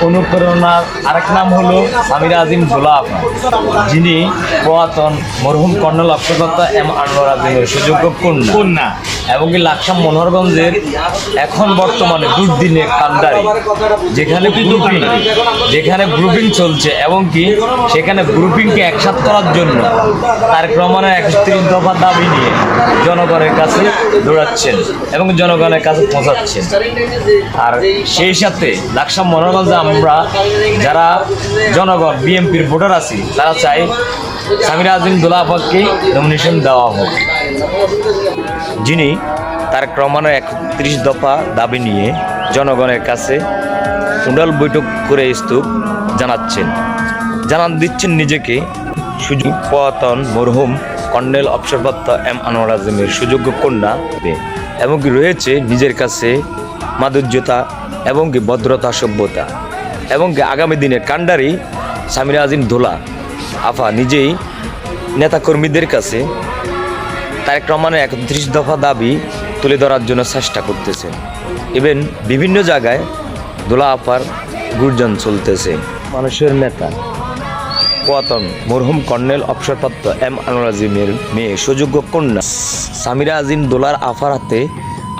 অনুপ্রেরণার আরেক নাম হলো সামিরা আজিম দোলা আপা, যিনি পুরাতন মরহুম কর্নেল অক্ষয়কর্তা এম আনোয়ার আজিমের সুযোগ্য কন্যা এবং কি লাকসাম মনোহরগঞ্জের এখন বর্তমানে দুর্দিনে কান্ডারি, যেখানে গ্রুপিং চলছে এবং কি সেখানে গ্রুপিংকে একসাথ করার জন্য তারেক রহমানের 31 দফা দাবি নিয়ে জনগণের কাছে দৌড়াচ্ছেন এবং জনগণের কাছে পৌঁছাচ্ছেন। আর সেই সাথে লাকসাম মনোহরগঞ্জে আমরা যারা জনগণ বিএনপির ভোটার আছি তারা চাই সামিরা আজিম দোলা আপাকে নমিনেশন দেওয়া হোক, যিনি তারেক রহমানের 31 দফা দাবি নিয়ে জনগণের কাছে উডাল বৈঠক করে স্তূপ দিচ্ছেন নিজেকে সুযোগ পুরাতন মরহুম কর্নেল অবসরপ্রাপ্ত এম আনোয়ার আজিমের সুযোগ্য কন্যা এবং কি রয়েছে নিজের কাছে মাধুর্যতা এবং কি ভদ্রতা সভ্যতা এবং কি আগামী দিনের কাণ্ডারি সামিরা আজিম দোলা আফা নিজেই নেতাকর্মীদের কাছে তারেক রহমানের 31 দফা দাবি তুলে ধরার জন্য চেষ্টা করতেছে। ইভেন বিভিন্ন জায়গায় দোলা আপার গুঞ্জন চলতেছে। মানুষের নেতা পুরাতন মরহুম কর্নেল অবসরপ্রাপ্ত এম আনোয়ার আজিমের মেয়ে সুযোগ্য কন্যা সামিরা আজিম দোলার আফার হাতে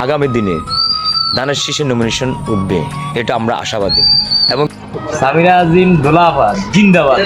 আগামী দিনে ধানের শীষে নমিনেশন উঠবে, এটা আমরা আশাবাদী। এবং সামিরা আজিম দোলা আফা জিন্দাবাদ।